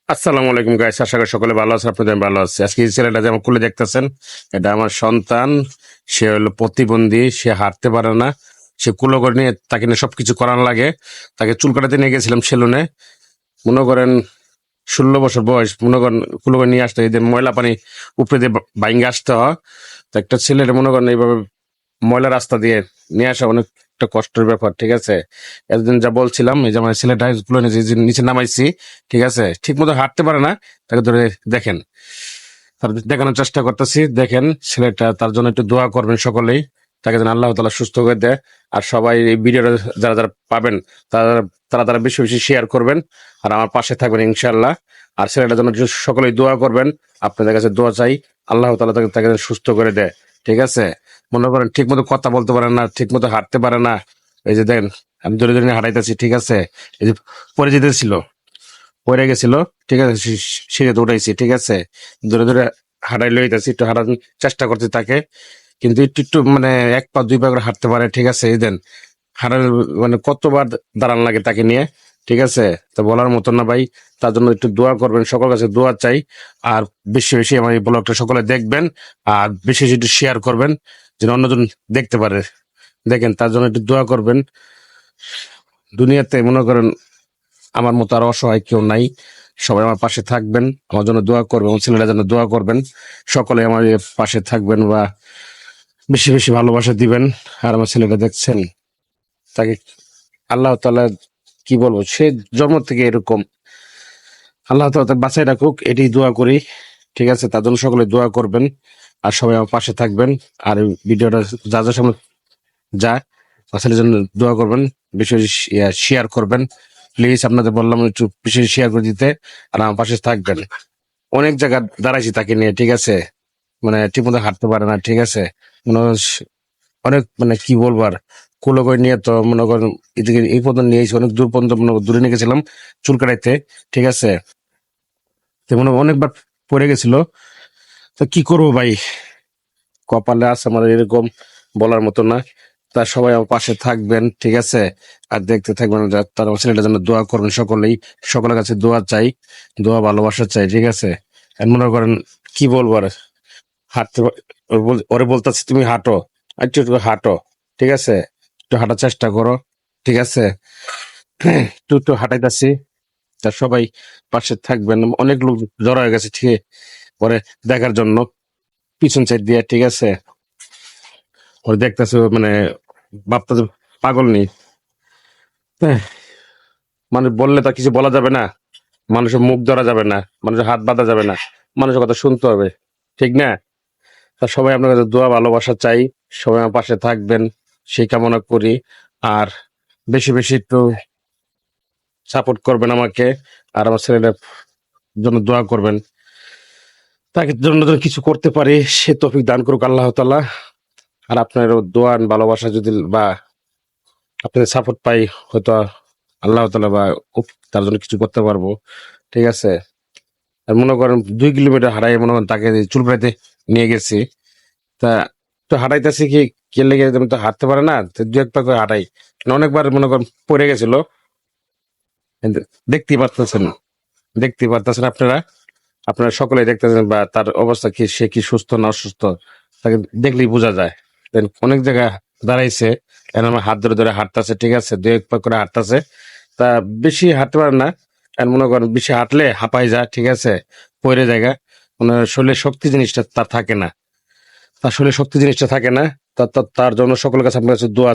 আসসালামু আলাইকুম গাইস, আশা করি সকলে ভালো আছে। আপনাদের ভালো আছে। আজকে এই ছেলেটা যে আমার কোলে দেখতেছেন, এটা আমার সন্তান। সে হলো প্রতিবন্ধী, সে হাঁটতে পারে না। সে কুলো করে নিয়ে তাকে নিয়ে সবকিছু করার লাগে। তাকে চুল কাটাতে নিয়ে গেছিলাম সেলুনে। মনে করেন 16 বছর বয়স, মনে করেন কুলো করে নিয়ে আসতে এদের ময়লা পানি উপরে দিয়ে বাইঙ্গে আসতে হয়। তো একটা ছেলের মনে করেন এইভাবে ময়লা রাস্তা দিয়ে নিয়ে আসা অনেকটা কষ্টের ব্যাপার, ঠিক আছে। এতদিন যা বলছিলাম, এই যে আমার ছেলেটা গুলো নিচে নামাইছি, ঠিক আছে। ঠিক মতো হাঁটতে পারে না, তাকে ধরে দেখেন, তার দেখানোর চেষ্টা করতেছি। দেখেন ছেলেটা, তার জন্য একটু দোয়া করবেন সকলেই, তাকে যেন আল্লাহ তাআলা সুস্থ করে দেয়। আর সবাই এই ভিডিওটা যারা যারা পাবেন, তারা তারা তারা বেশি বেশি শেয়ার করবেন, আর আমার পাশে থাকবেন ইনশাআল্লাহ। আর ছেলেটার জন্য সকলেই দোয়া করবেন। আপনাদের কাছে দোয়া চাই, আল্লাহ তাআলা তাকে তাকে যেন সুস্থ করে দেয়, ঠিক আছে। মনে করেন ঠিক মতো কথা বলতে পারে না, ঠিক মতো হাঁটতে পারে না। এই যে দেখেন, আমি ধরে ধরে হাঁটাইতেছি, ঠিক আছে। এই যে পরে যেতেছিল, পড়ে গেছিল, ঠিক আছে। সিঁড়িতে উঠাইছি, ঠিক আছে। ধরে ধরে হাঁটাই লইতেছি, একটু হাঁটার চেষ্টা করছি তাকে, কিন্তু একটু একটু মানে 1 পা 2 পা করে হাঁটতে পারে, ঠিক আছে। এই দেন হাঁটার মানে কতবার দাঁড়ান লাগে তাকে নিয়ে, ঠিক আছে। তো বলার মতো না ভাই। তার জন্য একটু দোয়া করবেন, সকলের কাছে দোয়া চাই। আর বেশি বেশি আমার এই ব্লগটা সকলে দেখবেন, আর বেশি বেশি একটু শেয়ার করবেন, যেন অন্যজন দেখতে পারে। দেখেন, তার জন্য একটু দোয়া করবেন। দুনিয়াতে মনে করেন আমার মতো আর অসহায় কেউ নাই। সবাই আমার পাশে থাকবেন, আমার জন্য দোয়া করবেন, আমার ছেলেরা যেন দোয়া করবেন। সকলে আমার এ পাশে থাকবেন, বা বেশি বেশি ভালোবাসা দিবেন। আর আমার ছেলেটা দেখছেন, তাকে আল্লাহ তাআলা কি বলবো, সে জন্ম থেকে এরকম। আল্লাহ তাআলা তাকে বাঁচায় রাখুক, এটাই দোয়া করি, ঠিক আছে। তার জন্য সকলে দোয়া করবেন, আর সবাই আমার পাশে থাকবেন। আর এই ভিডিওটা যা যা সামনে যায়, আমার ছেলের জন্য দোয়া করবেন, বেশি বেশি শেয়ার করবেন। প্লিজ আপনাদের বললাম একটু বেশি শেয়ার করে দিতে, আর আমার পাশে থাকবেন। অনেক জায়গা দাঁড়াইছি তাকে নিয়ে, ঠিক আছে। মানে ঠিকমতো হাঁটতে পারে না, ঠিক আছে। মনে হয় অনেক মানে কি বলবো আর, কুলো করে নিয়ে তো মনে করেন এদিকে এই পর্যন্ত নিয়ে এসে অনেক দূর পর্যন্ত মনে করেন দূরে নিয়ে গেছিলাম চুল কাটাইতে, ঠিক আছে। তো মনে হয় অনেকবার পড়ে গেছিল। তো কি করবো ভাই, কপালে আছে আমার এরকম, বলার মতো না। তা সবাই আমার পাশে থাকবেন, ঠিক আছে। আর দেখতে থাকবেন, তার ছেলেটার জন্য দোয়া করবেন সকলেই। সকলের কাছে দোয়া চাই, দোয়া ভালোবাসা চাই, ঠিক আছে। আর মনে করেন কি বলবো আর, হাঁটতে ওরে বলতেছি তুমি হাঁটো, একটু একটু হাঁটো, ঠিক আছে। একটু হাঁটার চেষ্টা করো, ঠিক আছে। একটু একটু হাঁটাইতেছি। তা সবাই পাশে থাকবেন। অনেক লোক জড়ো হয়ে গেছে, ঠিক পরে দেখার জন্য পিছন সাইড দিয়ে, ঠিক আছে। ওর দেখতেছে মানে ভাবতেছে পাগল নেই। মানে বললে তো আর কিছু বলা যাবে না, মানুষের মুখ ধরা যাবে না, মানুষের হাত বাঁধা যাবে না, মানুষের কথা শুনতে হবে, ঠিক না। তা সবাই আপনার কাছে দোয়া ভালোবাসা চাই, সবাই আমার পাশে থাকবেন সেই কামনা করি। আর বেশি বেশি একটু সাপোর্ট করবেন আমাকে, আর আমার ছেলেটার জন্য দোয়া করবেন। তাকে জন্য যেন কিছু করতে পারি, সে তৌফিক দান করুক আল্লাহ তাআলা। আর আপনার দোয়া ভালোবাসা যদি বা আপনাদের সাপোর্ট পাই, হয়তো আল্লাহ তাআলা বা তার জন্য কিছু করতে পারবো, ঠিক আছে। আর মনে করেন 2 কিলোমিটার হাঁটাই মনে করেন তাকে চুল কাটাইতে নিয়ে গেছি। তা তো হাঁটাইতেছি কি, কে লেগে তো হাঁটতে পারে না, তো 2 1 পা করে হাঁটাই। মানে অনেকবার মনে করেন পড়ে গেছিল, কিন্তু দেখতেই পারতেছেন, দেখতেই পারতেছেন আপনারা, আপনারা সকলেই দেখতেছেন, বা তার অবস্থা কি, সে কি সুস্থ না অসুস্থ, তাকে দেখলেই বোঝা যায়। Then অনেক জায়গায় দাঁড়াইছে, এখন আমার হাত ধরে ধরে হাঁটতেছে, ঠিক আছে। 2 1 পা করে হাঁটতেছে। তা বেশি হাঁটতে পারে না, আর মনে করেন বেশি হাঁটলে হাঁপাই যায়, ঠিক আছে। পরে জায়গা মানে শরীরে শক্তি জিনিসটা তার থাকে না, তার শরীরে শক্তি জিনিসটা থাকে না। তার জন্য সকলের কাছে আপনার কাছে দোয়া